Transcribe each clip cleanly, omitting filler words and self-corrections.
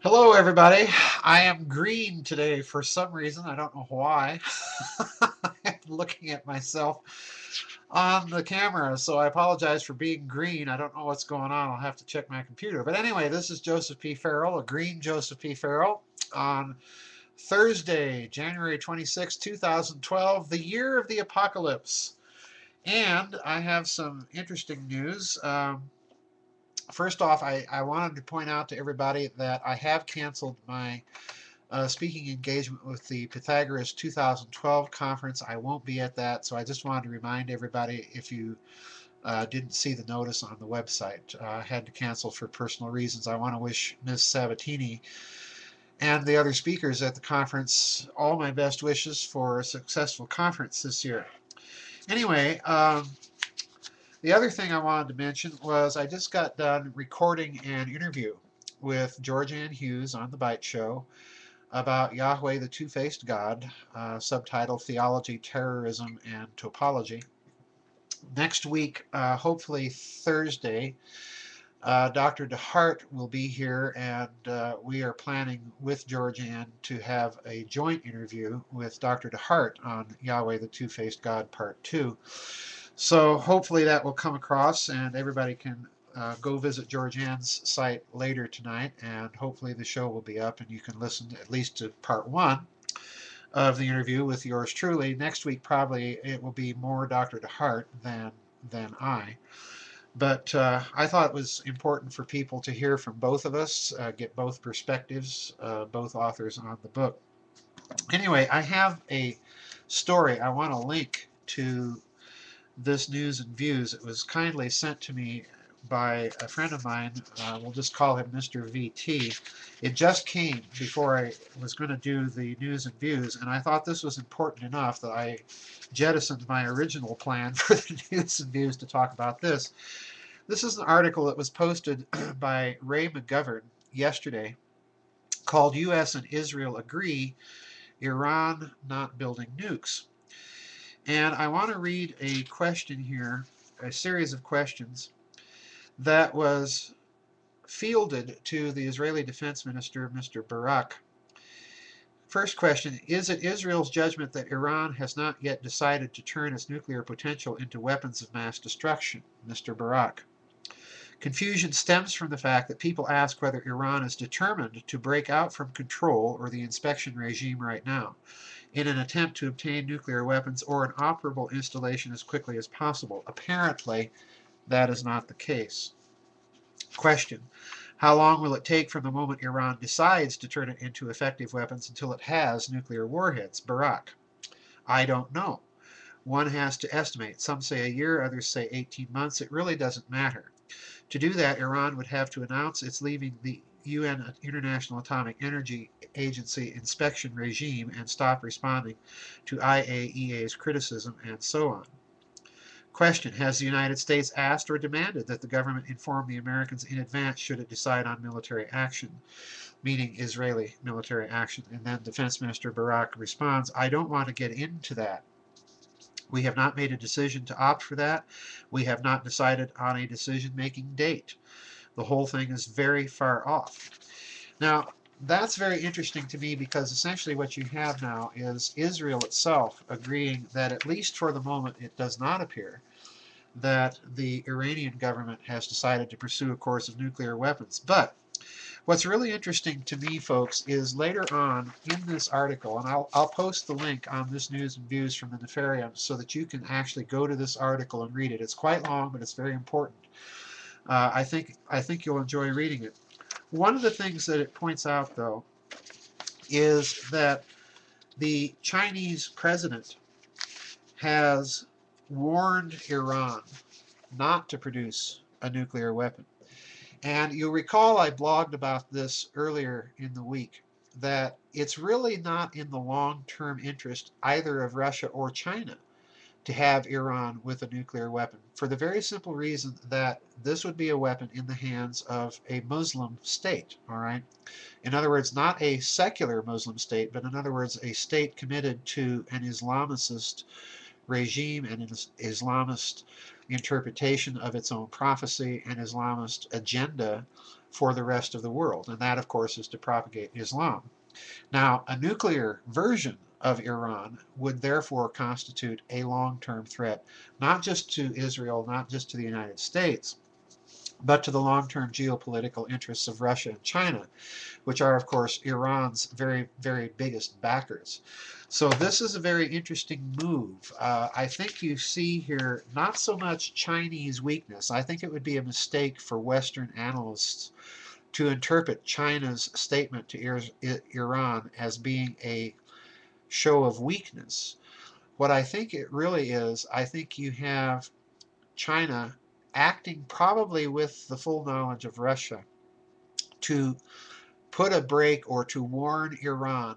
Hello, everybody. I am green today for some reason. I don't know why. I'm looking at myself on the camera, so I apologize for being green. I don't know what's going on. I'll have to check my computer. But anyway, this is Joseph P. Farrell, a green Joseph P. Farrell, on Thursday, January 26, 2012, the year of the apocalypse. And I have some interesting news. First off, I wanted to point out to everybody that I have canceled my speaking engagement with the Pythagoras 2012 conference. I won't be at that, so I just wanted to remind everybody if you didn't see the notice on the website. I had to cancel for personal reasons. I want to wish Ms. Sabatini and the other speakers at the conference all my best wishes for a successful conference this year. Anyway, the other thing I wanted to mention was I just got done recording an interview with George Ann Hughs on The Bite Show about Yahweh the Two-Faced God, subtitled Theology, Terrorism, and Topology. Next week, hopefully Thursday, Dr. DeHart will be here, and we are planning with George Ann to have a joint interview with Dr. DeHart on Yahweh the Two-Faced God Part 2. So hopefully that will come across and everybody can go visit George Ann's site later tonight, and hopefully the show will be up and you can listen at least to part one of the interview with yours truly. Next week probably it will be more Dr. DeHart than I. But I thought it was important for people to hear from both of us, get both perspectives, both authors on the book. Anyway, I have a story I want to link to this news and views. It was kindly sent to me by a friend of mine. We'll just call him Mr. VT. It just came before I was going to do the news and views, and I thought this was important enough that I jettisoned my original plan for the news and views to talk about this. This is an article that was posted by Ray McGovern yesterday called U.S. and Israel Agree, Iran Not Building Nukes. And I want to read a question here, a series of questions that was fielded to the Israeli Defense Minister, Mr. Barak. First question, is it Israel's judgment that Iran has not yet decided to turn its nuclear potential into weapons of mass destruction? Mr. Barak. Confusion stems from the fact that people ask whether Iran is determined to break out from control or the inspection regime right now, in an attempt to obtain nuclear weapons or an operable installation as quickly as possible. Apparently, that is not the case. Question. How long will it take from the moment Iran decides to turn it into effective weapons until it has nuclear warheads? Barak. I don't know. One has to estimate. Some say a year, others say 18 months. It really doesn't matter. To do that, Iran would have to announce it's leaving the UN International Atomic Energy Agency inspection regime and stop responding to IAEA's criticism, and so on. Question. Has the United States asked or demanded that the government inform the Americans in advance should it decide on military action, meaning Israeli military action? And then Defense Minister Barak responds, I don't want to get into that. We have not made a decision to opt for that. We have not decided on a decision-making date. The whole thing is very far off. Now, that's very interesting to me because essentially what you have now is Israel itself agreeing that, at least for the moment, it does not appear that the Iranian government has decided to pursue a course of nuclear weapons. But what's really interesting to me, folks, is later on in this article, and I'll post the link on this news and views from the Nefarium so that you can actually go to this article and read it. It's quite long, but it's very important. I think you'll enjoy reading it. One of the things that it points out, though, is that the Chinese president has warned Iran not to produce a nuclear weapon. And you'll recall I blogged about this earlier in the week, that it's really not in the long-term interest either of Russia or China to have Iran with a nuclear weapon, for the very simple reason that this would be a weapon in the hands of a Muslim state, all right? In other words, not a secular Muslim state, but in other words, a state committed to an Islamicist regime and an Islamist interpretation of its own prophecy and Islamist agenda for the rest of the world. And that, of course, is to propagate Islam. Now, a nuclear version of Iran would therefore constitute a long-term threat, not just to Israel, not just to the United States, but to the long-term geopolitical interests of Russia and China, which are, of course, Iran's very, very biggest backers. So this is a very interesting move. I think you see here not so much Chinese weakness. I think it would be a mistake for Western analysts to interpret China's statement to Iran as being a show of weakness. What I think it really is, I think you have China acting probably with the full knowledge of Russia to put a break or to warn Iran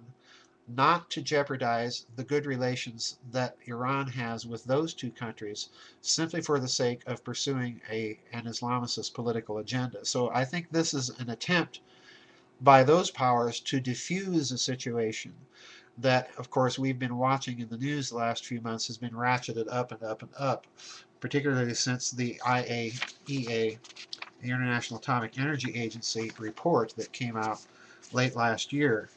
not to jeopardize the good relations that Iran has with those two countries simply for the sake of pursuing an Islamicist political agenda. So I think this is an attempt by those powers to diffuse a situation that, of course, we've been watching in the news the last few months has been ratcheted up and up and up, particularly since the IAEA, the International Atomic Energy Agency report that came out late last year,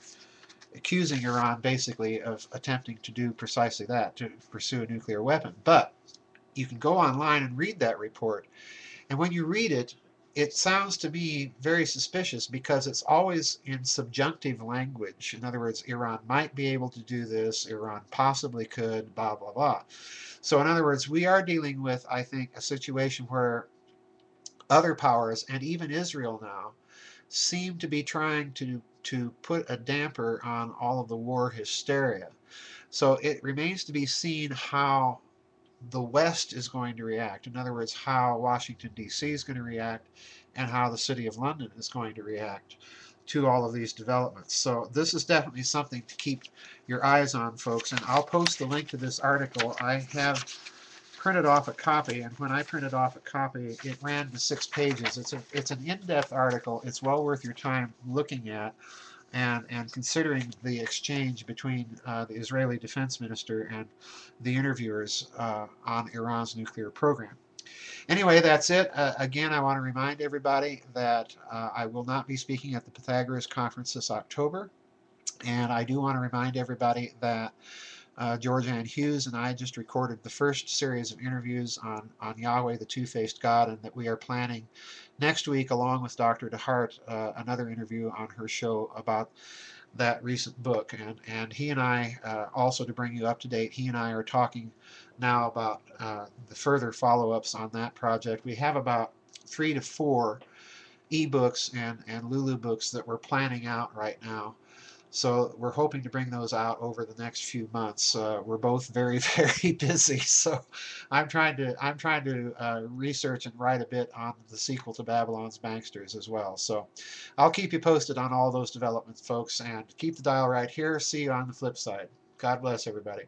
accusing Iran basically of attempting to do precisely that, to pursue a nuclear weapon. But you can go online and read that report, and when you read it, it sounds to me very suspicious because it's always in subjunctive language. In other words, Iran might be able to do this, Iran possibly could, blah, blah, blah. So in other words, we are dealing with, I think, a situation where other powers, and even Israel now, seem to be trying to put a damper on all of the war hysteria. So it remains to be seen how the West is going to react. In other words, how Washington, D.C. is going to react and how the City of London is going to react to all of these developments. So this is definitely something to keep your eyes on, folks. And I'll post the link to this article. I have printed off a copy, and when I printed off a copy, it ran to 6 pages. It's an in-depth article. It's well worth your time looking at and considering the exchange between the Israeli defense minister and the interviewers on Iran's nuclear program. Anyway, that's it. Again, I want to remind everybody that I will not be speaking at the Pythagoras Conference this October. And I do want to remind everybody that George Ann Hughs and I just recorded the first series of interviews on Yahweh the Two-Faced God, and that we are planning next week, along with Dr. DeHart, another interview on her show about that recent book. And he and I, also to bring you up to date, he and I are talking now about the further follow-ups on that project. We have about 3 to 4 ebooks and Lulu books that we're planning out right now. So we're hoping to bring those out over the next few months. We're both very, very busy, so I'm trying to research and write a bit on the sequel to Babylon's Banksters as well. So I'll keep you posted on all those developments, folks, and keep the dial right here. See you on the flip side. God bless everybody.